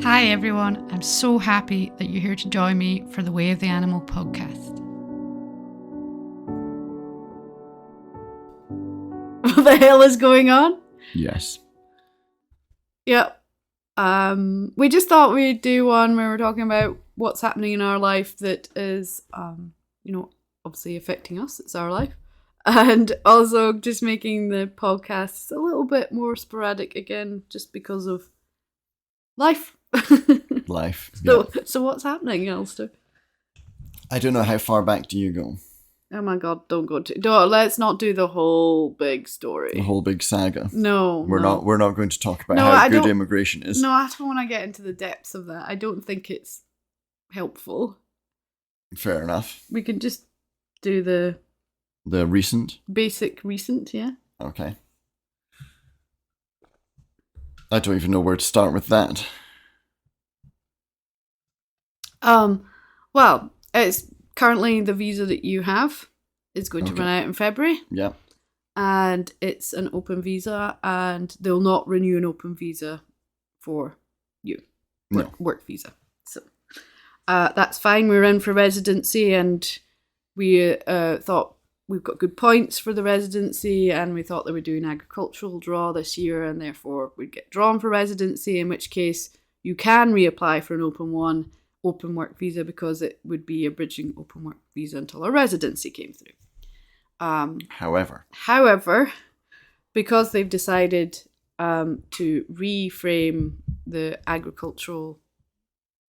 Hi everyone, I'm so happy that you're here to join me for the Way of the Animal podcast. What the hell is going on? Yes. Yep. We just thought we'd do one where we're talking about what's happening in our life that is, obviously affecting us. It's our life. And also just making the podcast a little bit more sporadic again, just because of life. Life. So what's happening, Alastair? I don't know, how far back do you go? Oh my god, let's not do the whole big story. The whole big saga. No. We're not going to talk about how good immigration is. No, I don't want to get into the depths of that. I don't think it's helpful. Fair enough. We can just do the recent? Basic recent, yeah. Okay. I don't even know where to start with that. Well, it's currently the visa that you have is going to run out in February. Yeah. And it's an open visa, and they'll not renew an open visa for you. Work visa. So that's fine. We're in for residency, and we thought we've got good points for the residency, and we thought they were doing agricultural draw this year, and therefore we'd get drawn for residency, in which case you can reapply for an open work visa, because it would be a bridging open work visa until a residency came through. However, because they've decided to reframe the agricultural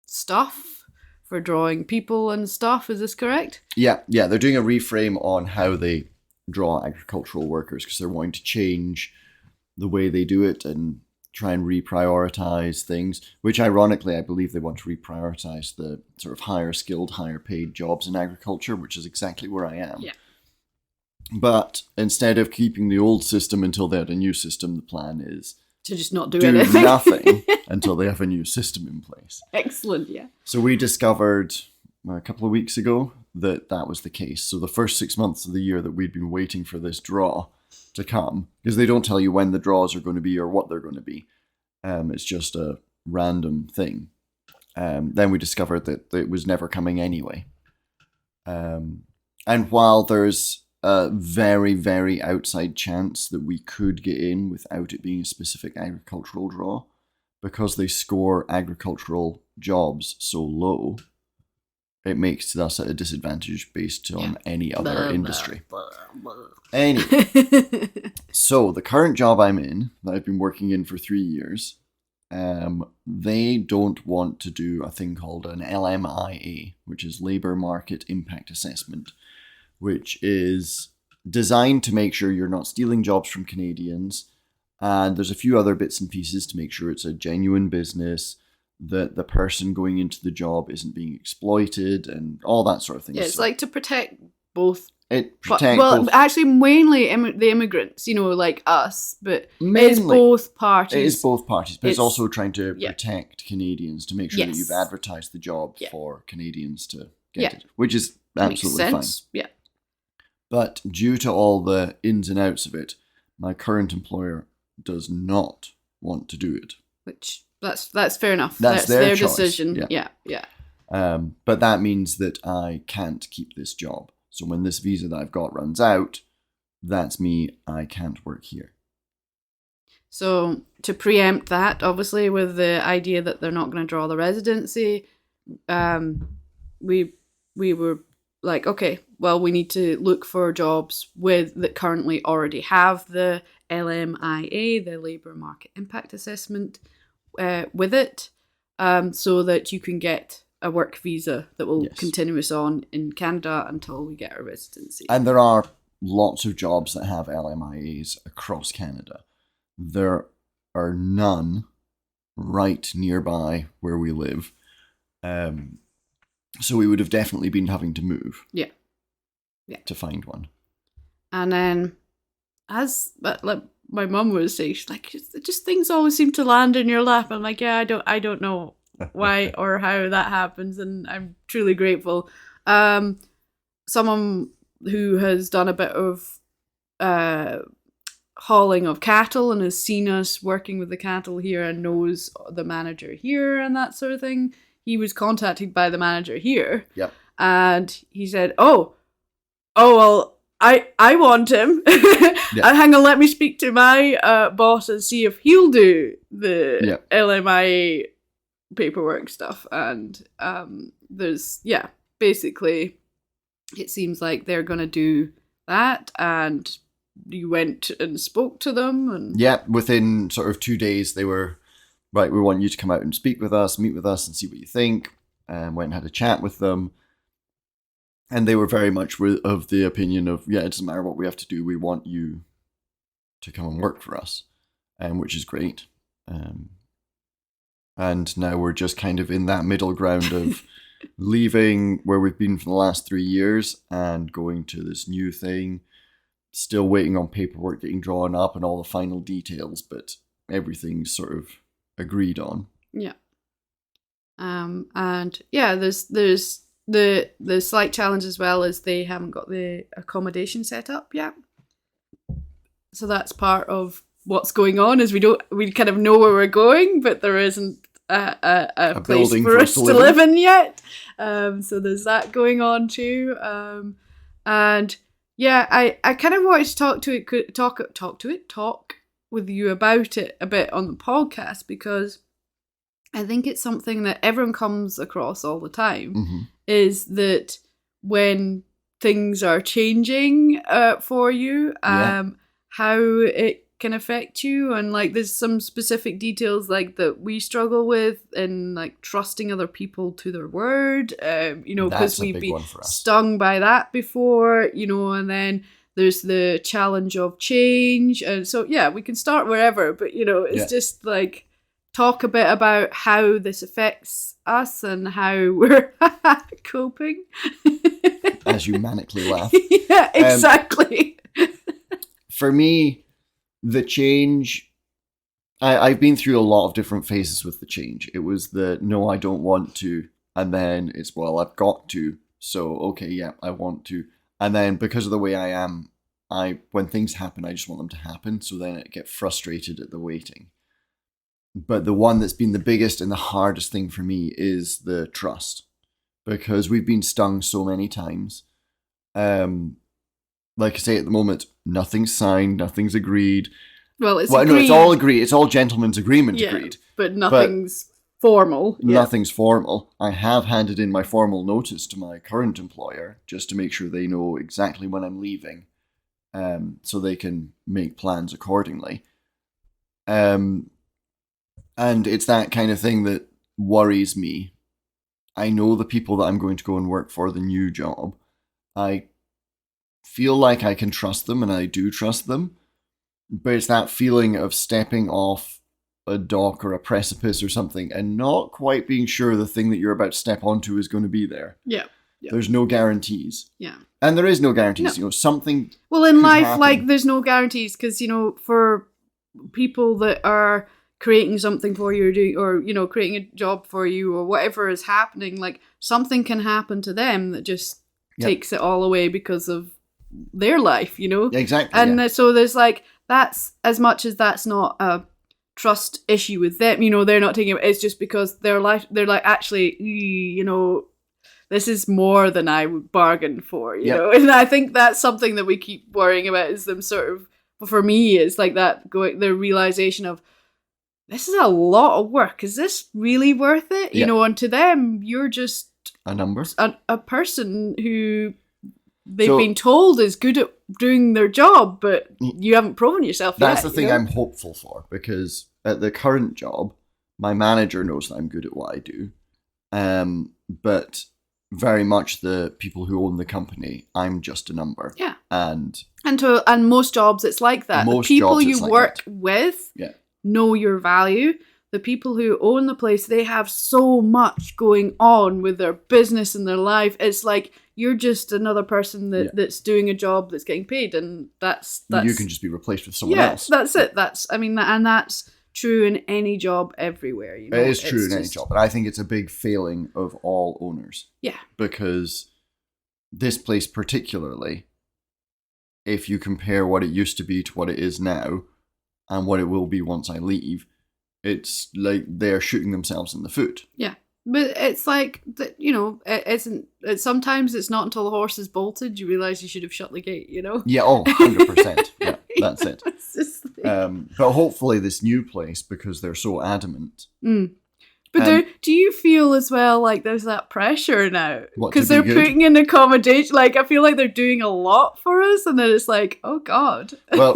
stuff for drawing people and stuff, is this correct? Yeah, they're doing a reframe on how they draw agricultural workers, because they're wanting to change the way they do it and try and reprioritize things, which ironically I believe they want to reprioritize the sort of higher skilled, higher paid jobs in agriculture, which is exactly where I am. Yeah. But instead of keeping the old system until they had a new system, the plan is to just not do anything. Nothing until they have a new system in place. Excellent, yeah. So we discovered a couple of weeks ago that was the case. So the first 6 months of the year that we'd been waiting for this draw to come, because they don't tell you when the draws are going to be or what they're going to be. It's just a random thing. Then we discovered that it was never coming anyway. And while there's a very, very outside chance that we could get in without it being a specific agricultural draw, because they score agricultural jobs so low, it makes us at a disadvantage based on any other industry. Anyway, so the current job I'm in, that I've been working in for 3 years, they don't want to do a thing called an LMIA, which is Labour Market Impact Assessment, which is designed to make sure you're not stealing jobs from Canadians. And there's a few other bits and pieces to make sure it's a genuine business, that the person going into the job isn't being exploited and all that sort of thing. Yeah, it's like to protect both. Actually, mainly the immigrants, like us, but mainly, it's both parties. It is both parties, but it's also trying to protect Canadians, to make sure that you've advertised the job for Canadians to get it, which is absolutely fine. Yeah. But due to all the ins and outs of it, my current employer does not want to do it. Which that's fair enough. That's their choice. Decision. Yeah. But that means that I can't keep this job. So when this visa that I've got runs out, that's me. I can't work here. So to preempt that, obviously, with the idea that they're not going to draw the residency, we were like, okay, well, we need to look for jobs that currently already have the LMIA, the Labour Market Impact Assessment, with it, so that you can get a work visa that will continue us on in Canada until we get a residency. And there are lots of jobs that have LMIAs across Canada. There are none right nearby where we live. So we would have definitely been having to move. Yeah. To find one. And then, like my mum was saying, she's like, just things always seem to land in your lap. I'm like, I don't know why or how that happens, and I'm truly grateful. Someone who has done a bit of hauling of cattle and has seen us working with the cattle here and knows the manager here and that sort of thing. He was contacted by the manager here. Yep. And he said, oh, well, I want him. Yeah. Hang on, let me speak to my boss and see if he'll do the LMIA paperwork stuff. And basically, it seems like they're going to do that. And you went and spoke to them. And yeah, within sort of 2 days, they were, right, we want you to come out and speak with us, meet with us and see what you think. And went and had a chat with them. And they were very much of the opinion of, yeah, it doesn't matter what we have to do. We want you to come and work for us, which is great. And now we're just kind of in that middle ground of leaving where we've been for the last 3 years and going to this new thing. Still waiting on paperwork getting drawn up and all the final details, but everything's sort of agreed on. Yeah. And yeah, there's the slight challenge as well is they haven't got the accommodation set up yet. So that's part of what's going on is we kind of know where we're going, but there isn't a place for us to live in yet. So there's that going on too. And yeah, I kind of wanted to talk with you about it a bit on the podcast because I think it's something that everyone comes across all the time. Mm-hmm. Is that when things are changing for you, how it can affect you, and like there's some specific details like that we struggle with in like trusting other people to their word, because we've been stung by that before, and then there's the challenge of change, and so yeah, we can start wherever, but it's just like talk a bit about how this affects us and how we're coping. As you manically laugh. Yeah, exactly. For me, the change, I've been through a lot of different phases with the change. It was the, no, I don't want to. And then it's, well, I've got to. So, okay, yeah, I want to. And then because of the way I am, when things happen, I just want them to happen. So then I get frustrated at the waiting. But the one that's been the biggest and the hardest thing for me is the trust. Because we've been stung so many times. Like I say, at the moment, nothing's signed, nothing's agreed. Well, agreed. No, it's all agreed. It's all gentleman's agreement agreed. But nothing's formal. Nothing's formal. I have handed in my formal notice to my current employer just to make sure they know exactly when I'm leaving, so they can make plans accordingly. And it's that kind of thing that worries me. I know the people that I'm going to go and work for the new job. I feel like I can trust them, and I do trust them. But it's that feeling of stepping off a dock or a precipice or something and not quite being sure the thing that you're about to step onto is going to be there. Yeah. There's no guarantees. Yeah. And there is no guarantees. No. Something. Well, in life, happen. Like, there's no guarantees because, for people that are creating something for you or creating a job for you or whatever is happening, like something can happen to them that just takes it all away because of their life, Exactly. And so there's like, that's as much as that's not a trust issue with them, they're not taking it, it's just because their life, they're like, actually, this is more than I would bargain for, and I think that's something that we keep worrying about is them sort of, for me, it's like that the realization of, this is a lot of work. Is this really worth it? And to them, you're just a number, a person who they've been told is good at doing their job, but you haven't proven yourself yet. That's the thing I'm hopeful for, because at the current job, my manager knows that I'm good at what I do. But very much the people who own the company, I'm just a number. Yeah. And most jobs, it's like that. The people you work with know your value. The people who own the place, they have so much going on with their business and their life. It's like you're just another person that's doing a job that's getting paid, and that's you can just be replaced with someone else. That's it. That's true in any job everywhere. It is true in any job, but I think it's a big failing of all owners. Yeah, because this place particularly, if you compare what it used to be to what it is now and what it will be once I leave, it's like they're shooting themselves in the foot. Yeah. But it's like, you know, sometimes it's not until the horse is bolted you realise you should have shut the gate, you know? Yeah, 100%. Yeah, that's it. It's just like... But hopefully this new place, because they're so adamant. But do you feel as well like there's that pressure now? Because they're good? putting in accommodation. Like, I feel like they're doing a lot for us, and then it's like, oh God. Well,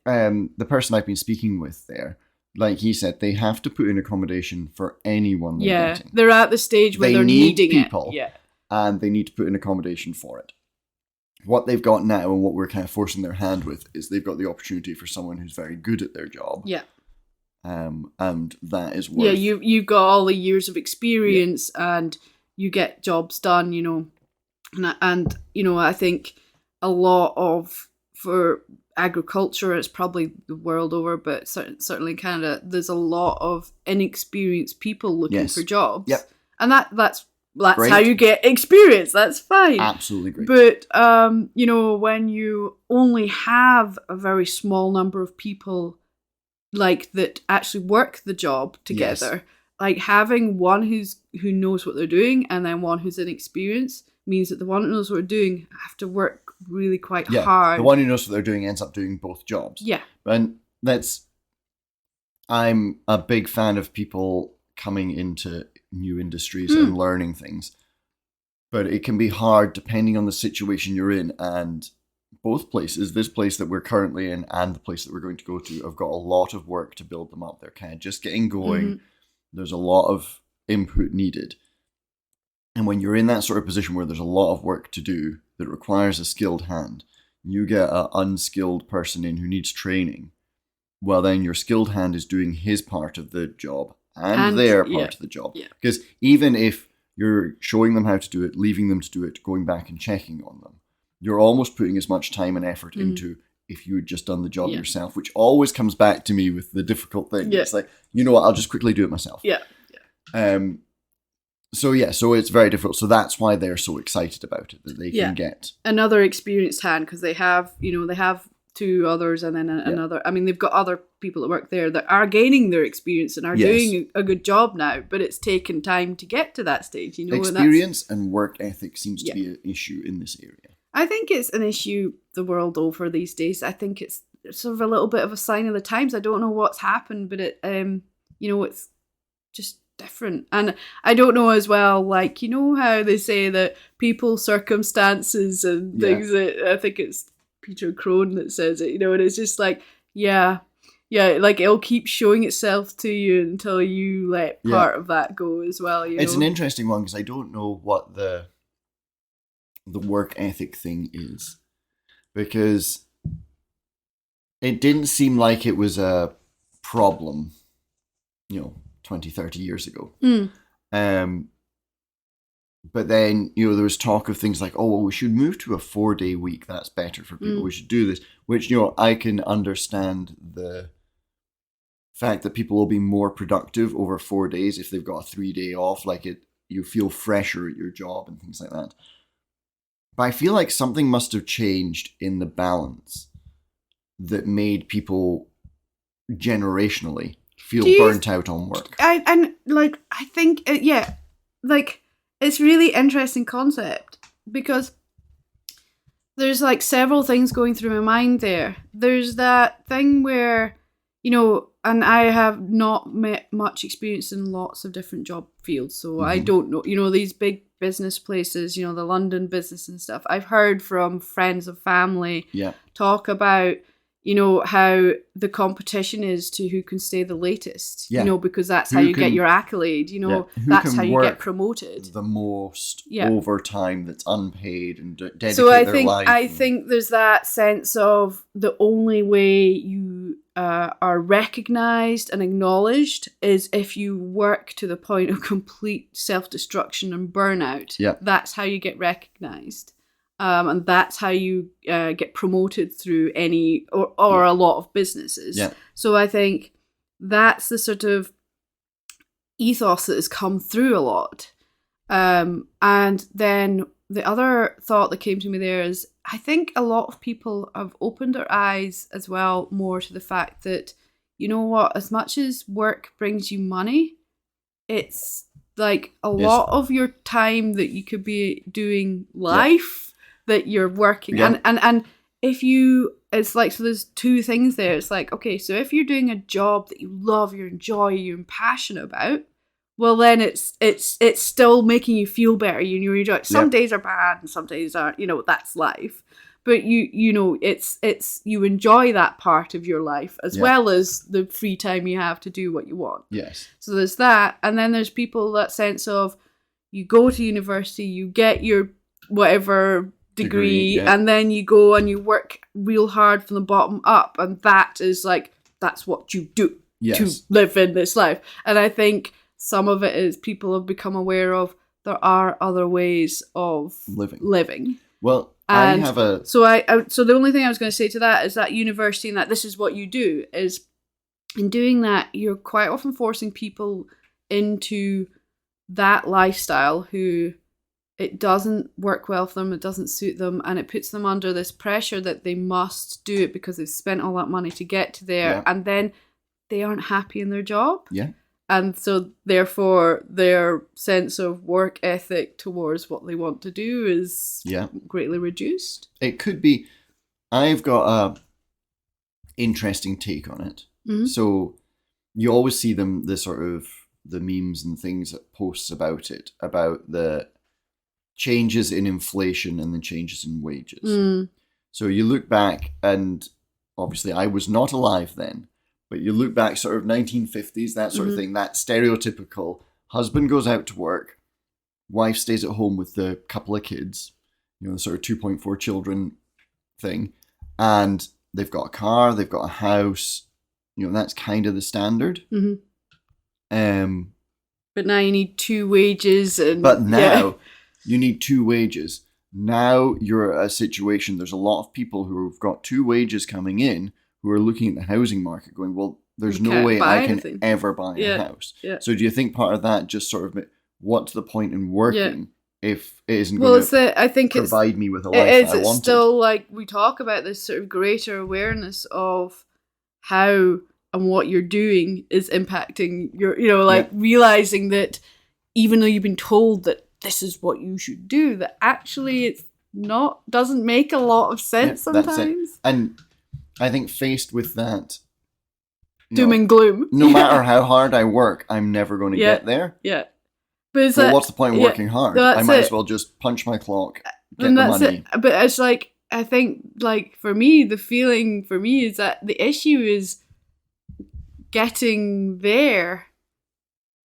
the person I've been speaking with there, like he said, they have to put in accommodation for anyone they're getting. They're at the stage where they're needing people, it. Yeah. And they need to put in accommodation for it. What they've got now and what we're kind of forcing their hand with is they've got the opportunity for someone who's very good at their job. Yeah. And that is worth... Yeah, you've got all the years of experience and you get jobs done, you know. And you know, I think a lot of, for agriculture, it's probably the world over, but certainly in Canada, there's a lot of inexperienced people looking for jobs. Yep. And that's how you get experience. That's fine. Absolutely great. But, you know, when you only have a very small number of people like that actually work the job together, like having one who knows what they're doing and then one who's inexperienced means that the one who knows what they're doing have to work really quite hard. The one who knows what they're doing ends up doing both jobs. Yeah. And I'm a big fan of people coming into new industries and learning things. But it can be hard depending on the situation you're in, and both places, this place that we're currently in and the place that we're going to go to, have got a lot of work to build them up. They're kind of just getting going. There's a lot of input needed. And when you're in that sort of position where there's a lot of work to do that requires a skilled hand, you get an unskilled person in who needs training. Well, then your skilled hand is doing his part of the job and their part of the job. Yeah. Because even if you're showing them how to do it, leaving them to do it, going back and checking on them, you're almost putting as much time and effort into if you had just done the job yourself, which always comes back to me with the difficult thing. It's like, you know what, I'll just quickly do it myself. So it's very difficult. So that's why they're so excited about it, that they can get another experienced hand, because they have two others and then another. I mean, they've got other people that work there that are gaining their experience and are doing a good job now, but it's taken time to get to that stage. You know, experience and work ethic seems to be an issue in this area. I think it's an issue the world over these days. I think it's sort of a little bit of a sign of the times. I don't know what's happened, but it, you know, it's just different. And I don't know as well, like, you know how they say that people, circumstances and things, that I think it's Peter Crone that says it, you know, and it's just like, like it'll keep showing itself to you until you let part of that go as well. It's an interesting one because I don't know what the work ethic thing is, because it didn't seem like it was a problem, 20, 30 years ago. But then, there was talk of things like, oh, well, we should move to a 4-day week. That's better for people. We should do this, which, I can understand the fact that people will be more productive over 4 days if they've got a 3-day off. Like you feel fresher at your job and things like that. But I feel like something must have changed in the balance that made people generationally feel burnt out on work. I think, it's really interesting concept, because there's like several things going through my mind there. There's that thing where, and I have not met much experience in lots of different job fields, so I don't know, these big business places, the London business and stuff. I've heard from friends of family talk about, how the competition is to who can stay the latest, because that's how you get your accolade, that's how you get promoted. The most overtime that's unpaid and dedicate so their life. I think there's that sense of the only way you are recognised and acknowledged is if you work to the point of complete self-destruction and burnout. That's how you get recognised. And that's how you get promoted through any or a lot of businesses. So I think that's the sort of ethos that has come through a lot. And then the other thought that came to me there is, I think a lot of people have opened their eyes as well more to the fact that, you know what, as much as work brings you money, it's like a lot of your time that you could be doing life that you're working. And if you, it's like, so there's two things there. It's like, okay, so if you're doing a job that you love, you enjoy, you're passionate about, well, then it's still making you feel better. You enjoy it. Some days are bad and some days aren't. That's life. But it's you enjoy that part of your life as well as the free time you have to do what you want. Yes. So there's that, and then there's people that sense of you go to university, you get your whatever degree and then you go and you work real hard from the bottom up, and that is like that's what you do to live in this life. And I think some of it is people have become aware of there are other ways of living. Well, and I have a... So the only thing I was going to say to that is that university and that this is what you do is in doing that, you're quite often forcing people into that lifestyle who it doesn't work well for them, it doesn't suit them, and it puts them under this pressure that they must do it because they've spent all that money to get to there, and then they aren't happy in their job. Yeah. And so, therefore, their sense of work ethic towards what they want to do is greatly reduced. It could be. I've got a interesting take on it. Mm-hmm. So, you always see the sort of the memes and things that posts about it, about the changes in inflation and the changes in wages. Mm. So you look back, and obviously I was not alive then. But you look back sort of 1950s, that sort of thing, that stereotypical husband goes out to work, wife stays at home with the couple of kids, the sort of 2.4 children thing, and they've got a car, they've got a house, that's kind of the standard. Mm-hmm. But now you need two wages. But now you need two wages. Now you're at a situation, there's a lot of people who have got two wages coming in who are looking at the housing market going, well, there's no way I can ever buy a house. Yeah. So do you think part of that just sort of, what's the point in working if it isn't going to provide me with a life I wanted? It's still like we talk about this sort of greater awareness of how and what you're doing is impacting your, realizing that even though you've been told that this is what you should do, that actually it's not, doesn't make a lot of sense sometimes. And I think faced with that doom and gloom, no matter how hard I work, I'm never going to get there. Yeah. But what's the point in working hard? I might as well just punch my clock, get the money. But it's like, I think, like, for me, the feeling for me is that the issue is getting there.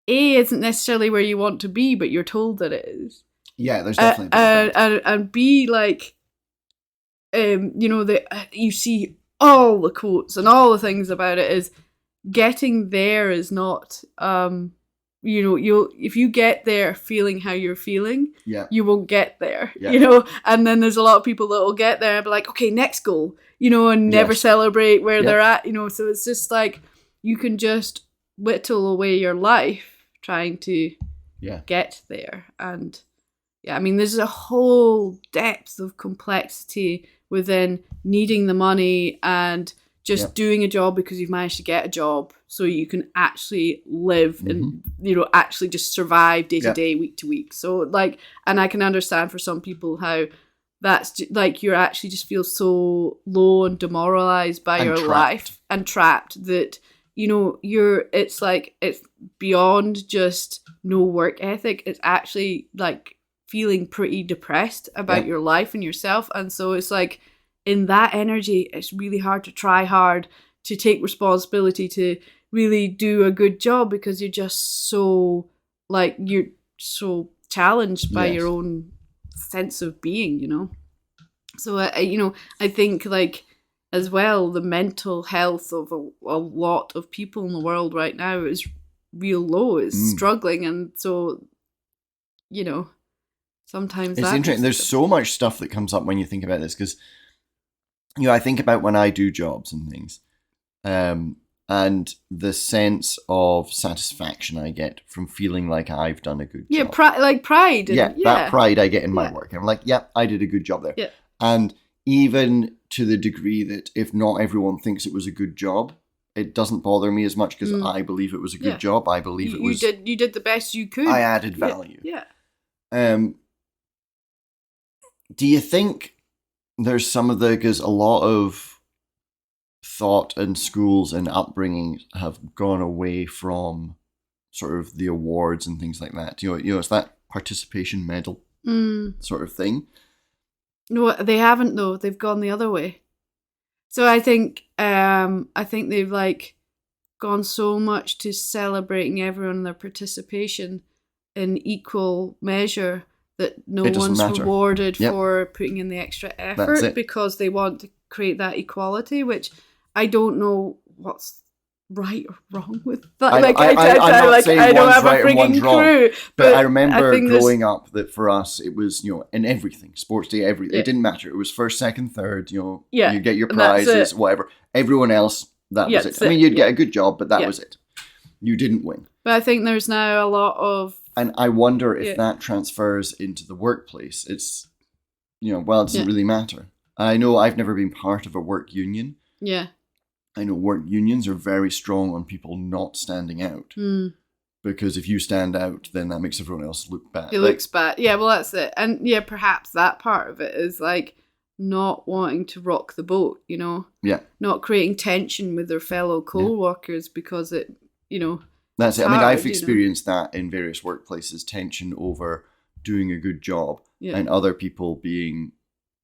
A isn't necessarily where you want to be, but you're told that it is. Yeah, there's definitely and B, like, you see all the quotes and all the things about it is getting there is not, if you get there feeling how you're feeling, you won't get there, and then there's a lot of people that will get there and be like, okay, next goal, and never celebrate where they're at, so it's just like, you can just whittle away your life trying to get there. And there's a whole depth of complexity within needing the money and just doing a job because you've managed to get a job so you can actually live and, actually just survive day to day, week to week. So like, and I can understand for some people how that's like, you actually just feel so low and demoralized by your life and trapped that, it's like, it's beyond just no work ethic. It's actually like feeling pretty depressed about your life and yourself. And so it's like, in that energy, it's really hard to try hard to take responsibility, to really do a good job, because you're just so, like, you're so challenged by your own sense of being, So, I think, like, as well, the mental health of a lot of people in the world right now is real low. It's struggling. And so, sometimes it's interesting. There's so much stuff that comes up when you think about this, because I think about when I do jobs and things, and the sense of satisfaction I get from feeling like I've done a good job. Pride. That pride I get in my work. I'm like, I did a good job there. Yeah. And even to the degree that if not everyone thinks it was a good job, it doesn't bother me as much because I believe it was a good job. I believe it was. You did the best you could. I added value. Yeah. Do you think there's some of because a lot of thought and schools and upbringing have gone away from sort of the awards and things like that? You know, it's that participation medal sort of thing. No, they haven't though. They've gone the other way. So I think they've like gone so much to celebrating everyone and their participation in equal measure that no one's matter. Rewarded for putting in the extra effort because they want to create that equality, which I don't know what's right or wrong with that. I'm not saying I don't one's have right a and one's freaking wrong, clue. But I remember growing up that for us it was, you know, in everything, sports day, everything. It didn't matter. It was first, second, third. You know, you get your prizes, whatever. Everyone else, that was it. I mean, you'd get a good job, but that was it. You didn't win. But I think there's now a lot of. And I wonder if that transfers into the workplace. It's, you know, well, it doesn't really matter. I know I've never been part of a work union. Yeah. I know work unions are very strong on people not standing out. Because if you stand out, then that makes everyone else look bad. It looks bad. Yeah, well, that's it. And yeah, perhaps that part of it is like not wanting to rock the boat, you know? Yeah. Not creating tension with their fellow co-workers because it, you know... That's it. I mean, I've experienced that in various workplaces, tension over doing a good job and other people being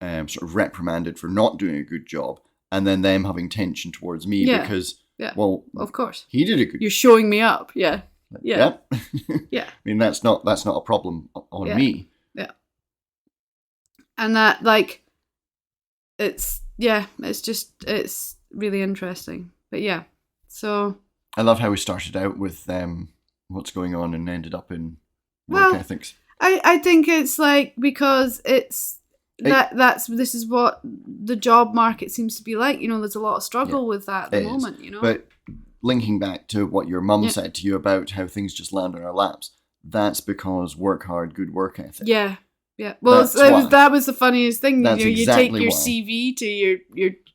sort of reprimanded for not doing a good job and then them having tension towards me because, well, of course, he did a good job. You're showing me up. Yeah. Yeah. I mean, that's not a problem on me. Yeah. And that, like, it's really interesting. But yeah, so... I love how we started out with what's going on and ended up in work ethics. I think it's like because this is what the job market seems to be like. You know, there's a lot of struggle with that at the moment. You know, but linking back to what your mum said to you about how things just land on our laps, that's because work hard, good work ethic. Yeah, yeah. Well, that was the funniest thing. That's you take your CV to your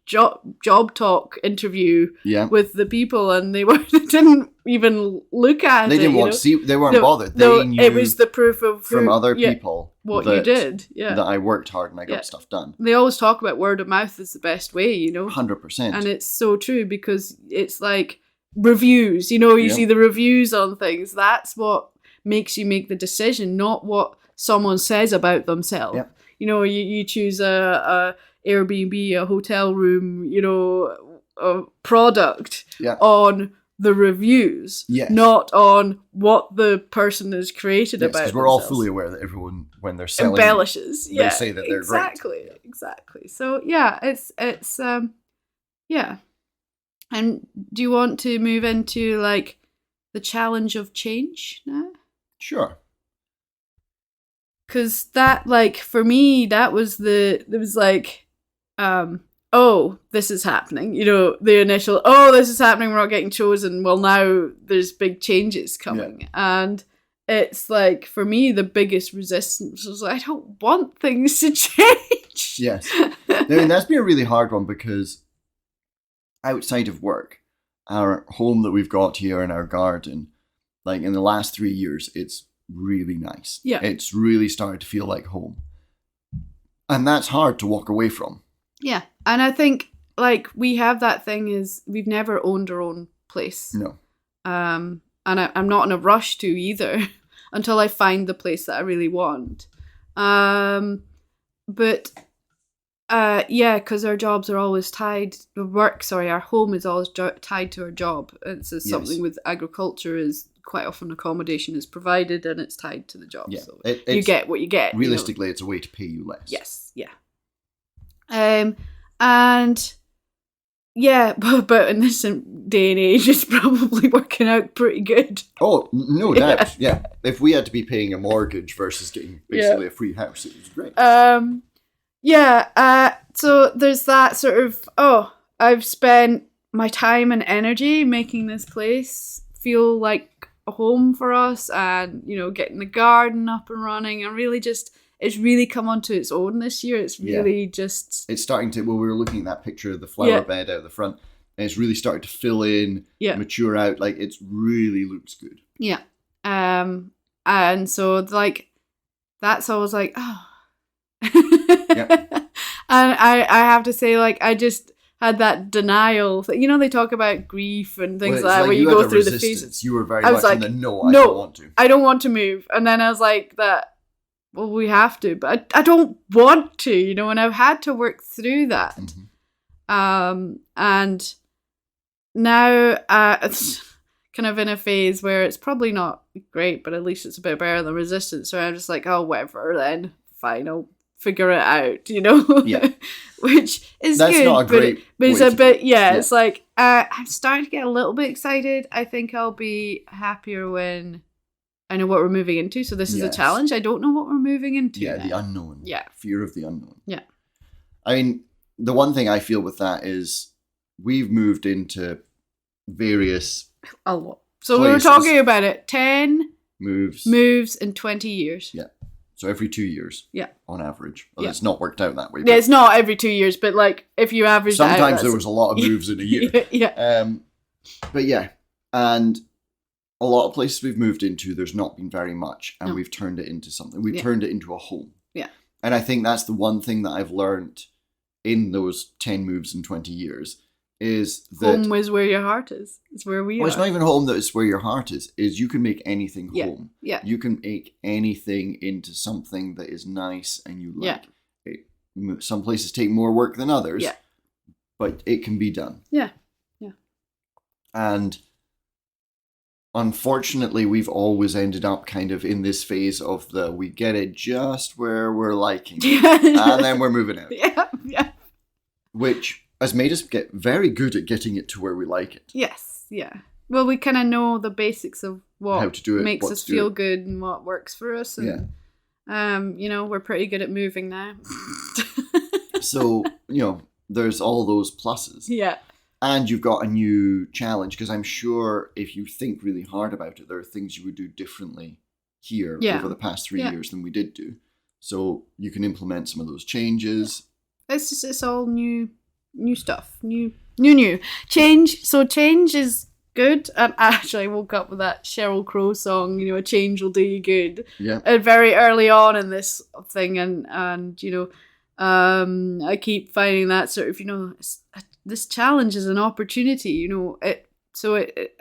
job talk interview with the people, and they didn't even look at it. They didn't want to see. They weren't bothered. They knew it was the proof of from other people what you did. Yeah, that I worked hard and I got stuff done. They always talk about word of mouth is the best way. You know, 100%, and it's so true because it's like reviews. You know, you see the reviews on things. That's what makes you make the decision, not what someone says about themselves. Yep. You know, you choose a Airbnb, a hotel room, you know, a product on the reviews, not on what the person has created about themselves. Because we're all fully aware that everyone, when they're selling, embellishes. They say that they're great. Exactly. So yeah, it's yeah. And do you want to move into like the challenge of change now? Sure. Because that, like, for me, it was like, oh, this is happening. You know, the initial, oh, this is happening, we're not getting chosen. Well, now there's big changes coming. And it's like, for me, the biggest resistance was, I don't want things to change. Yes. I mean, that's been a really hard one because outside of work, our home that we've got here in our garden, like in the last 3 years, it's really nice. Yeah. It's really started to feel like home. And that's hard to walk away from. Yeah. And I think like we have that thing is we've never owned our own place. No. And I'm not in a rush to either until I find the place that I really want. But because our jobs are always tied, our home is always tied to our job. It's something with agriculture is quite often accommodation is provided and it's tied to the job. Yeah. So you get what you get. Realistically, it's a way to pay you less. Yes, yeah. And yeah, but in this day and age, it's probably working out pretty good. Oh, no doubt. Yeah. If we had to be paying a mortgage versus getting basically a free house, it was great. So there's that sort of, I've spent my time and energy making this place feel like a home for us and, you know, getting the garden up and running and really just it's really come onto its own this year. It's really just... It's starting to... Well, we were looking at that picture of the flower bed out the front, and it's really started to fill in, mature out. Like, it really looks good. Yeah. And so, like, that's always like, oh. And I have to say, like, I just had that denial. You know, they talk about grief and things like that, where you go through the phases. You were very much like, in the I don't want to. I don't want to move. And then I was like, well, we have to, but I don't want to, you know, and I've had to work through that. Mm-hmm. And now it's kind of in a phase where it's probably not great, but at least it's a bit better than resistance. So I'm just like, oh, whatever, then fine, I'll figure it out, you know? Yeah. Which is That's good. Not a great but it's a bit, it's like, I'm starting to get a little bit excited. I think I'll be happier when I know what we're moving into. So this is a challenge. I don't know what we're moving into. Yeah, the unknown. Yeah. Fear of the unknown. Yeah. I mean, the one thing I feel with that is we've moved into various... A lot. So places. We were talking about it. 10 moves in 20 years. Yeah. So every 2 years. Yeah. On average. Well, it's not worked out that way. Yeah, it's not every 2 years, but like if you average sometimes there was a lot of moves in a year. Yeah. But yeah. And a lot of places we've moved into, there's not been very much. And we've turned it into something. We've turned it into a home. Yeah. And I think that's the one thing that I've learned in those 10 moves in 20 years. Is that home is where your heart is. It's where we are. Well, it's not even home that it's where your heart is you can make anything home. Yeah. You can make anything into something that is nice and you like. Yeah. Some places take more work than others. Yeah. But it can be done. Yeah. Yeah. And unfortunately, we've always ended up kind of in this phase of we get it just where we're liking it. And then we're moving out. Yeah. Yeah. Which has made us get very good at getting it to where we like it. Yes, yeah. Well, we kind of know the basics of what makes us feel good and what works for us. And, you know, we're pretty good at moving now. So, you know, there's all those pluses. Yeah. And you've got a new challenge, because I'm sure if you think really hard about it, there are things you would do differently here over the past 3 years than we did do. So you can implement some of those changes. Yeah. It's all new stuff, new change. So change is good, and actually I woke up with that Sheryl Crow song, you know, a change will do you good. Yeah. And very early on in this thing, and you know, I keep finding that sort of, you know, this challenge is an opportunity, you know. It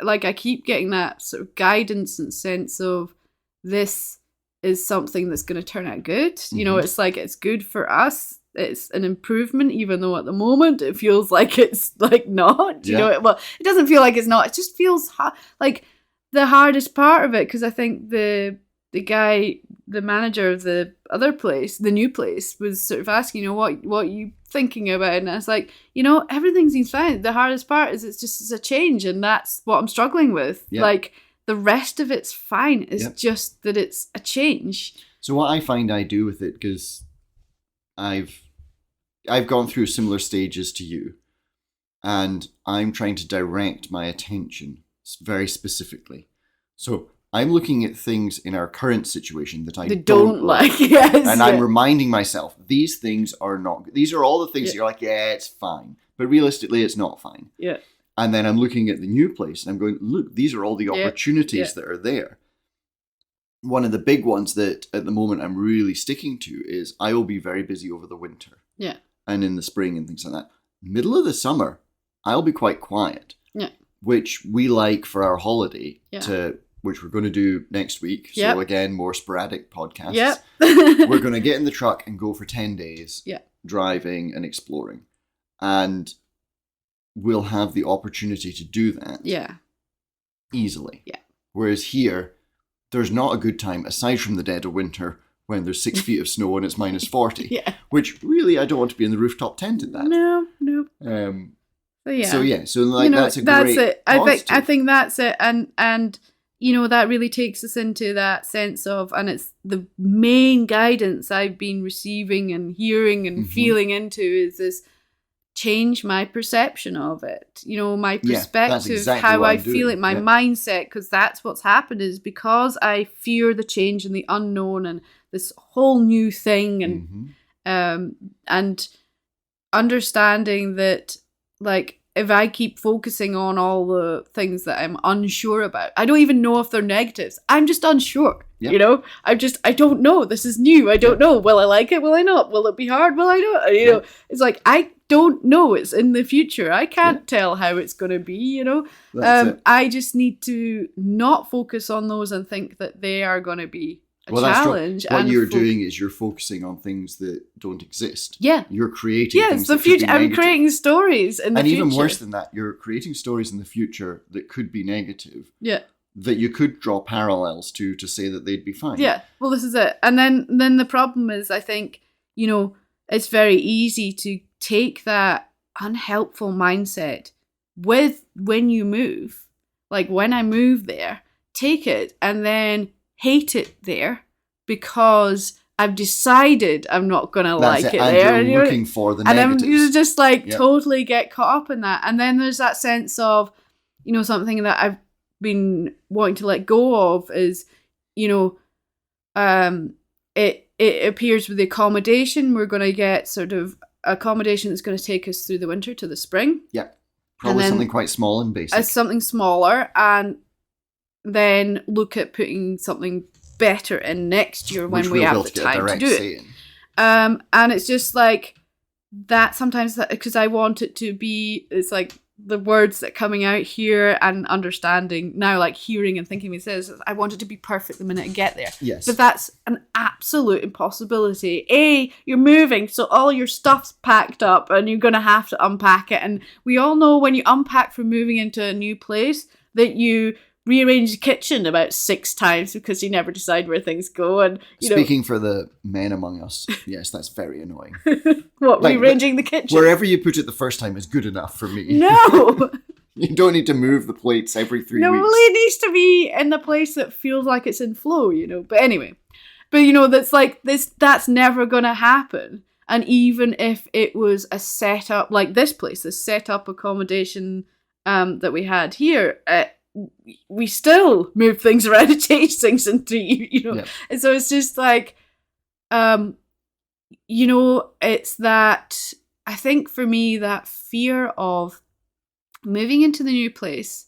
like I keep getting that sort of guidance and sense of this is something that's going to turn out good. Mm-hmm. You know, it's like it's good for us. It's an improvement, even though at the moment it feels like it's like not. You know, well, it doesn't feel like it's not. It just feels like the hardest part of it, because I think the guy, the manager of the other place, the new place, was sort of asking, you know, what are you thinking about? And I was like, you know, everything seems fine. The hardest part is it's a change, and that's what I'm struggling with. Yeah. Like the rest of it's fine. It's just that it's a change. So what I find I do with it, because I've gone through similar stages to you, and I'm trying to direct my attention very specifically. So I'm looking at things in our current situation that I don't like. Yes, and I'm reminding myself, these things are not good. These are all the things that you're like, yeah, it's fine. But realistically, it's not fine. Yeah. And then I'm looking at the new place and I'm going, look, these are all the opportunities that are there. One of the big ones that at the moment I'm really sticking to is I will be very busy over the winter. Yeah. And in the spring and things like that. Middle of the summer, I'll be quite quiet. Yeah. Which we like for our holiday, which we're going to do next week. So again, more sporadic podcasts. Yeah. We're going to get in the truck and go for 10 days driving and exploring. And we'll have the opportunity to do that easily. Yeah. Whereas here, there's not a good time, aside from the dead of winter, when there's 6 feet of snow and it's minus 40. Yeah. Which really, I don't want to be in the rooftop tent at that. No. So like, you know, that's a great it. I think that's it. And you know, that really takes us into that sense of, and it's the main guidance I've been receiving and hearing and feeling into, is this change my perception of it. You know, my perspective, how I feel it, my mindset, because that's what's happened, is because I fear the change and the unknown and this whole new thing, Mm-hmm. And understanding that, like, if I keep focusing on all the things that I'm unsure about, I don't even know if they're negatives. I'm just unsure. Yep. You know, I don't know. This is new. I don't know. Will I like it? Will I not? Will it be hard? Will I not? You know, it's like, I don't know. It's in the future. I can't tell how it's going to be, you know. That's it. I just need to not focus on those and think that they are going to be a challenge. What you're doing is you're focusing on things that don't exist. Yeah. You're creating things it's the that could be future. I'm negative. creating stories in the future. And even worse than that, you're creating stories in the future that could be negative. Yeah. That you could draw parallels to say that they'd be fine. Yeah. Well, this is it. And then the problem is, I think, you know, it's very easy to take that unhelpful mindset with when you move. Like, when I move there, take it and then hate it there because I've decided I'm not going to like it and there. You're looking for the negatives. And you just like totally get caught up in that. And then there's that sense of, you know, something that I've been wanting to let go of is, you know, it appears with the accommodation, we're going to get sort of accommodation that's going to take us through the winter to the spring. Yeah. Probably something quite small and basic. Something smaller, and then look at putting something better in next year when we have the time to do it. And it's just like that sometimes, because I want it to be, it's like the words that are coming out here and understanding now, like hearing and thinking, it says, I want it to be perfect the minute I get there. Yes. But that's an absolute impossibility. You're moving, so all your stuff's packed up and you're going to have to unpack it. And we all know when you unpack from moving into a new place that you rearrange the kitchen about 6 times because you never decide where things go. And speaking for the men among us, yes, that's very annoying. What, like, rearranging the kitchen? Wherever you put it the first time is good enough for me. No! You don't need to move the plates every 3 weeks. No, well, it needs to be in the place that feels like it's in flow, you know. But anyway. But, you know, that's like, that's never going to happen. And even if it was a setup, like this place, the set-up accommodation that we had here, we still move things around and change things in 3, you know. Yeah. And so it's just like, you know, it's that, I think for me, that fear of moving into the new place,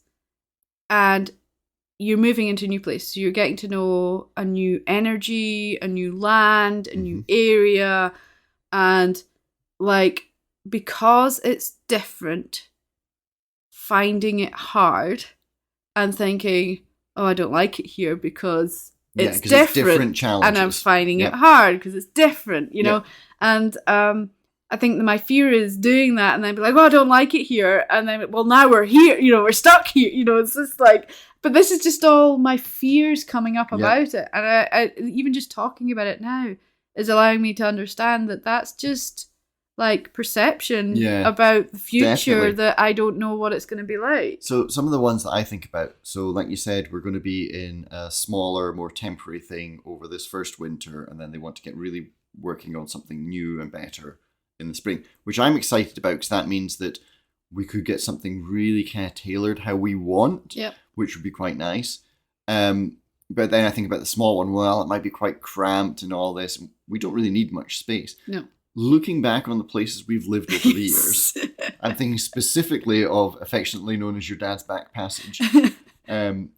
and you're moving into a new place, so you're getting to know a new energy, a new land, a new area, and like, because it's different, finding it hard and thinking, oh, I don't like it here because it's different challenges. And I'm finding it hard because it's different, you know. And I think that my fear is doing that, and then be like, well, I don't like it here, and then, well, now we're here, you know, we're stuck here, you know. It's just like, but this is just all my fears coming up about it, and I even just talking about it now is allowing me to understand that that's just like perception about the future, that I don't know what it's going to be like. So some of the ones that I think about, so like you said, we're going to be in a smaller, more temporary thing over this first winter, and then they want to get really working on something new and better in the spring, which I'm excited about, because that means that we could get something really kind of tailored how we want, which would be quite nice. But then I think about the small one, well, it might be quite cramped and all this. We don't really need much space. No. Looking back on the places we've lived over the years, I'm thinking specifically of affectionately known as your dad's back passage.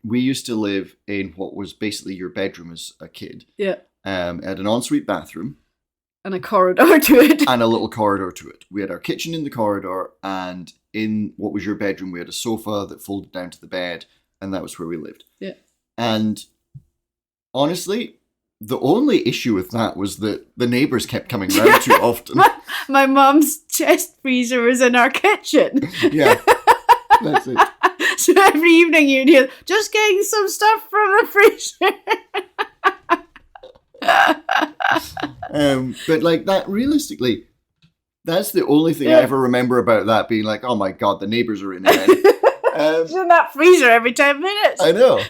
We used to live in what was basically your bedroom as a kid. Yeah. It had an ensuite bathroom. And a corridor to it. And a little corridor to it. We had our kitchen in the corridor, and in what was your bedroom, we had a sofa that folded down to the bed, and that was where we lived. Yeah. And honestly, the only issue with that was that the neighbours kept coming round too often. My mum's chest freezer was in our kitchen. Yeah, that's it. So every evening you'd hear, just getting some stuff from the freezer. But like that, realistically, that's the only thing I ever remember about that being like, oh my god, the neighbours are in again. It's in that freezer every 10 minutes. I know.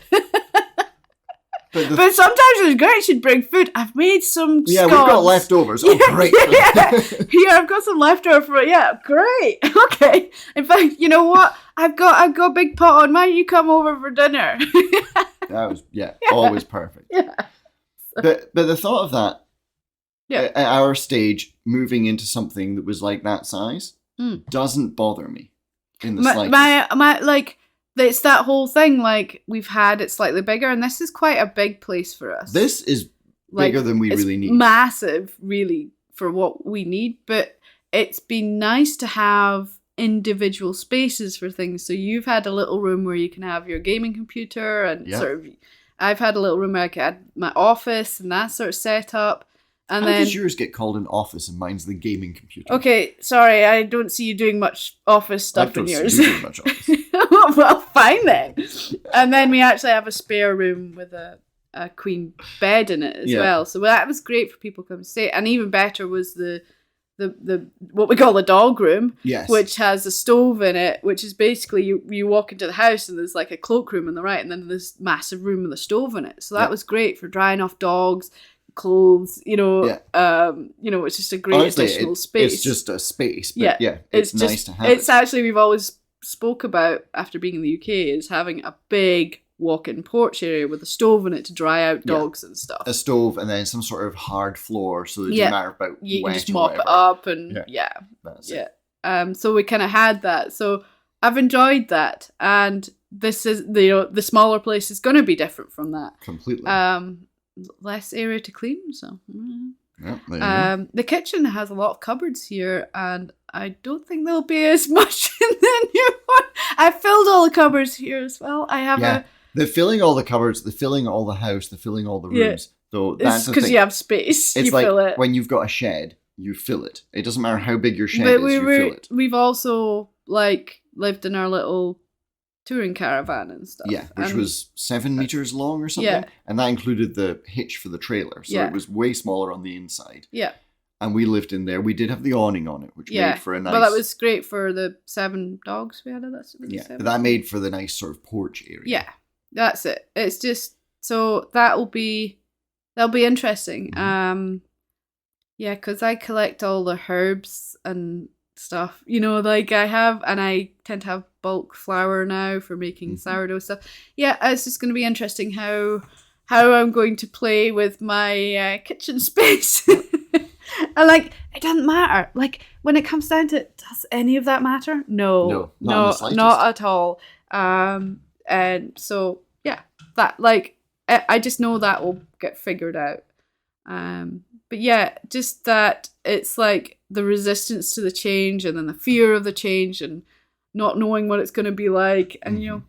But sometimes it was great. She'd bring food. I've made some scones. Yeah, we've got leftovers. Oh, great. Yeah, I've got some leftover for it. Yeah, great. Okay. In fact, you know what? I've got a big pot on. Why don't you come over for dinner? That was, always perfect. Yeah. But the thought of that, Yeah. at our stage, moving into something that was like that size, doesn't bother me in the slightest. My like, it's that whole thing. Like we've had it slightly bigger, and this is quite a big place for us. This is bigger than we really need. Massive, really, for what we need. But it's been nice to have individual spaces for things. So you've had a little room where you can have your gaming computer and sort of. I've had a little room where I could have my office and that sort of setup. And How then does yours get called an office and mine's the gaming computer? Okay, sorry, I don't see you doing much office stuff in yours. I don't see you doing much office. Well, fine then. And then we actually have a spare room with a queen bed in it as well. So that was great for people to come and stay. And even better was the what we call the dog room, which has a stove in it, which is basically you walk into the house and there's like a cloakroom on the right and then this massive room with a stove in it. So that was great for drying off dogs, clothes, it's just a great additional space. It's just a space, but it's nice to have. It's actually, we've always spoke about, after being in the UK, is having a big walk-in porch area with a stove in it to dry out dogs and stuff. A stove and then some sort of hard floor so that it doesn't matter about you wet can just or mop whatever. it up and That's it. So we kind of had that. So I've enjoyed that, and this is the smaller place is going to be different from that Completely. Less area to clean, so Yeah, there you go. the kitchen has a lot of cupboards here, and I don't think there'll be as much in the new one. I filled all the cupboards here as well. I have They're filling all the cupboards, they're filling all the house, they're filling all the rooms. Though that's because you have space. It's you like fill it. when you've got a shed, you fill it. It doesn't matter how big your shed is, you fill it. We've also lived in our little touring caravan and stuff. Yeah, which was 7 meters long or something. Yeah. And that included the hitch for the trailer. So it was way smaller on the inside. Yeah. And we lived in there. We did have the awning on it, which made for a nice... Well, that was great for the 7 dogs we had. But that made for the nice sort of porch area. Yeah, that's it. It's just... So that'll be interesting. Mm-hmm. Because I collect all the herbs and stuff, I have, and I tend to have bulk flour now for making sourdough stuff. It's just going to be interesting how I'm going to play with my kitchen space. And it doesn't matter, when it comes down to it, does any of that matter? No, not at all. And so that I just know that will get figured out. But just that it's the resistance to the change and then the fear of the change and not knowing what it's going to be like. And,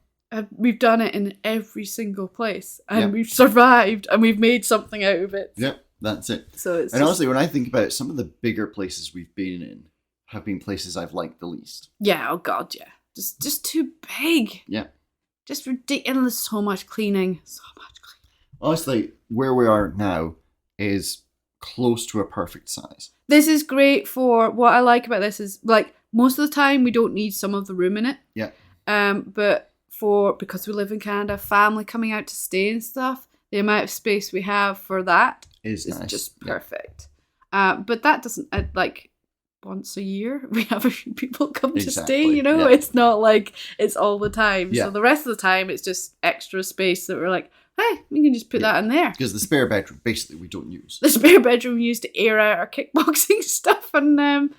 we've done it in every single place and we've survived and we've made something out of it. Yep, that's it. So it's honestly, when I think about it, some of the bigger places we've been in have been places I've liked the least. Yeah, oh God, yeah. Just too big. Yeah. Just ridiculous. So much cleaning. Honestly, where we are now is close to a perfect size. This is great for what I like about this is most of the time we don't need some of the room in it. Yeah. But because we live in Canada, family coming out to stay and stuff, the amount of space we have for that is nice. Just perfect. But that doesn't once a year we have a few people come to stay. It's not like it's all the time. Yeah. So the rest of the time it's just extra space that we're like, hey, we can just put that in there. Because the spare bedroom, basically, we don't use. The spare bedroom we use to air out our kickboxing stuff and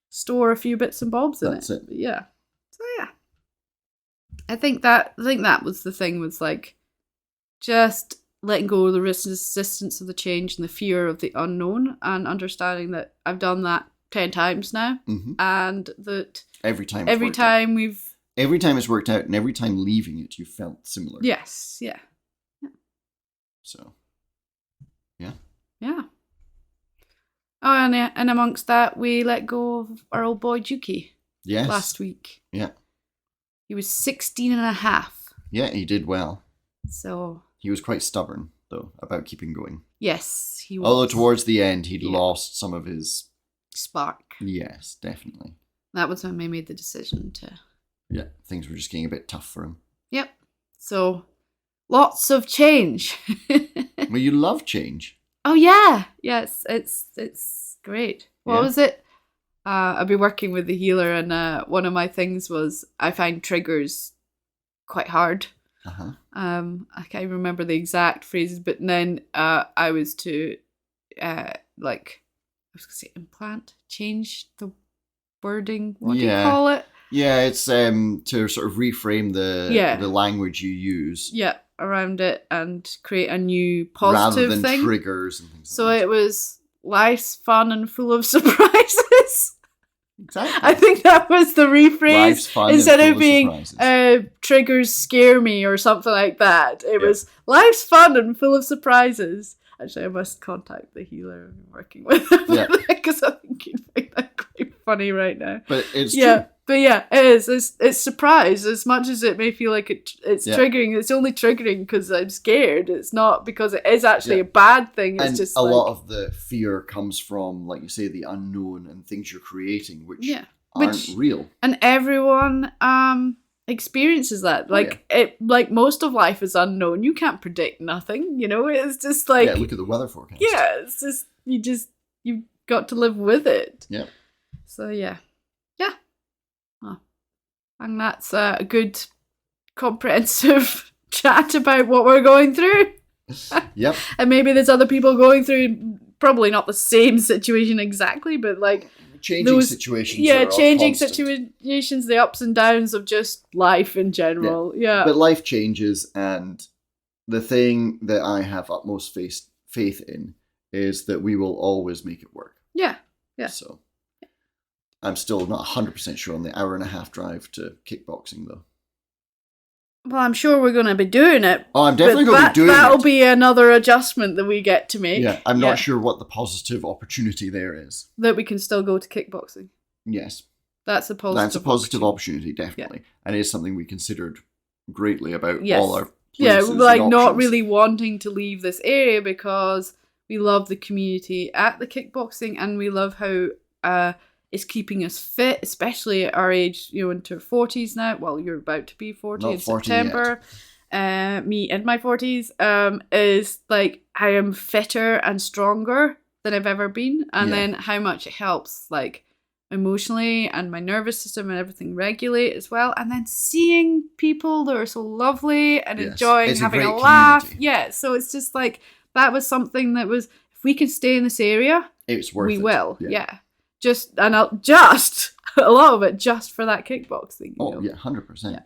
store a few bits and bobs in it. That's it. But yeah. So yeah. I think that was the thing, was just letting go of the resistance of the change and the fear of the unknown, and understanding that I've done that 10 times now, and that every time it's worked out, and every time leaving it, you felt similar. Yes, yeah. So, yeah. Yeah. Oh, and amongst that, we let go of our old boy Juki. Yes. Last week. Yeah. He was 16 and a half. Yeah, he did well. So... He was quite stubborn, though, about keeping going. Yes, he was. Although towards the end, he'd lost some of his... spark. Yes, definitely. That was when we made the decision to... Yeah, things were just getting a bit tough for him. Yep. So, lots of change. Well, you love change. Oh, yeah. Yes, it's great. What was it? I've been working with the healer, and one of my things was I find triggers quite hard. I can't remember the exact phrases, but then I was to change the wording. What do you call it? Yeah, it's to sort of reframe the language you use. Yeah, around it and create a new positive rather than thing. Triggers and things. So like that. it was life's fun and full of surprises. Exactly. I think that was the rephrase instead of being triggers scare me or something like that. It was life's fun and full of surprises. Actually, I must contact the healer I'm working with because I think you'd find that quite funny right now. But it's true. But yeah, it is. It's surprise. As much as it may feel like it's triggering, it's only triggering because I'm scared. It's not because it is actually a bad thing. It's just a lot of the fear comes from, like you say, the unknown and things you're creating, which aren't real. And everyone experiences that. Like most of life is unknown. You can't predict nothing. You know, it's just like look at the weather forecast. Yeah, it's just you've got to live with it. Yeah. So yeah. And that's a good, comprehensive chat about what we're going through. Yep. And maybe there's other people going through probably not the same situation exactly, but like changing situations. Yeah, changing situations, the ups and downs of just life in general. Yeah. But life changes, and the thing that I have utmost faith in is that we will always make it work. Yeah. Yeah. So I'm still not 100% sure on the hour-and-a-half drive to kickboxing, though. Well, I'm sure we're going to be doing it. Oh, I'm definitely going to be doing it. That'll be another adjustment that we get to make. Yeah, I'm not sure what the positive opportunity there is. That we can still go to kickboxing. Yes. That's a positive opportunity, definitely. Yeah. And it is something we considered greatly about all our places. Yeah, like not really wanting to leave this area because we love the community at the kickboxing and we love how... it's keeping us fit, especially at our age, into our 40s now. Well, you're about to be 40 in September. Me in my 40s is like I am fitter and stronger than I've ever been. And then how much it helps, like emotionally and my nervous system and everything regulate as well. And then seeing people that are so lovely and enjoying having a laugh. Community. Yeah, so it's just like that was something that was, if we can stay in this area, it's worth we it. will. Yeah. Just a lot of it just for that kickboxing. Oh, yeah, 100%. Yeah.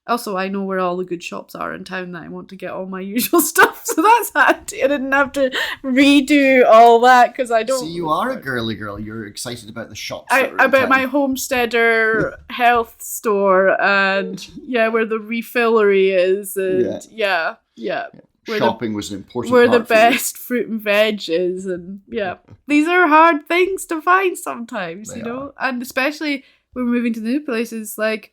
Also, I know where all the good shops are in town that I want to get all my usual stuff, so that's handy. I didn't have to redo all that because I don't... See, you are a girly girl. You're excited about the shops. About my homesteader health store and, where the refillery is. And yeah. Shopping was an important where part the best fruit and veg is, and these are hard things to find sometimes, you know, and especially when we're moving to the new places. Like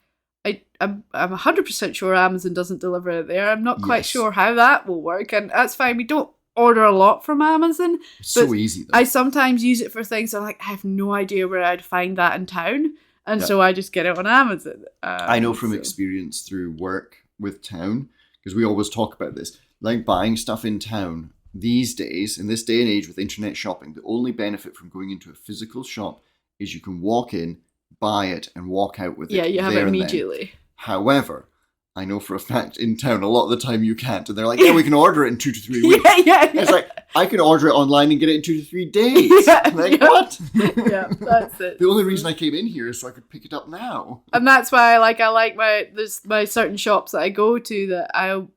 I'm 100% sure Amazon doesn't deliver it there. I'm not quite sure how that will work, and that's fine. We don't order a lot from Amazon. It's so easy though. I sometimes use it for things I'm like, I have no idea where I'd find that in town, and so I just get it on Amazon. I know from experience through work with town, because we always talk about this. Like buying stuff in town these days, in this day and age with internet shopping, the only benefit from going into a physical shop is you can walk in, buy it, and walk out with it. Yeah, you have it immediately. However, I know for a fact in town a lot of the time you can't, and they're like, we can order it in 2 to 3 weeks. It's like, I can order it online and get it in 2 to 3 days. What? Yeah, that's it. The only reason I came in here is so I could pick it up now. And that's why I like my certain shops that I go to that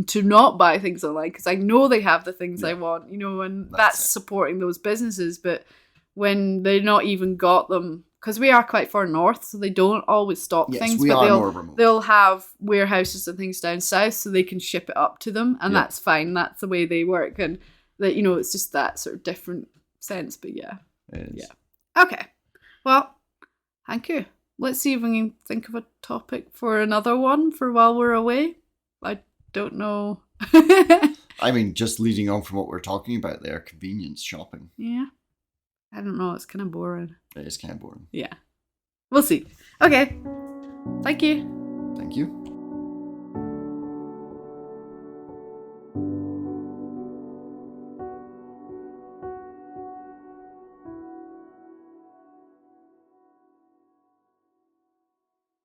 to not buy things online because I know they have the things I want, and that's supporting those businesses. But when they're not even got them, because we are quite far north, so they don't always stock things. But they'll have warehouses and things down south, so they can ship it up to them, and that's fine. That's the way they work, and that it's just that sort of different sense. But okay. Well, thank you. Let's see if we can think of a topic for another one for while we're away. I don't know. I mean, just leading on from what we're talking about there, convenience shopping. Yeah. I don't know. It's kind of boring. It is kind of boring. Yeah. We'll see. Okay. Thank you. Thank you.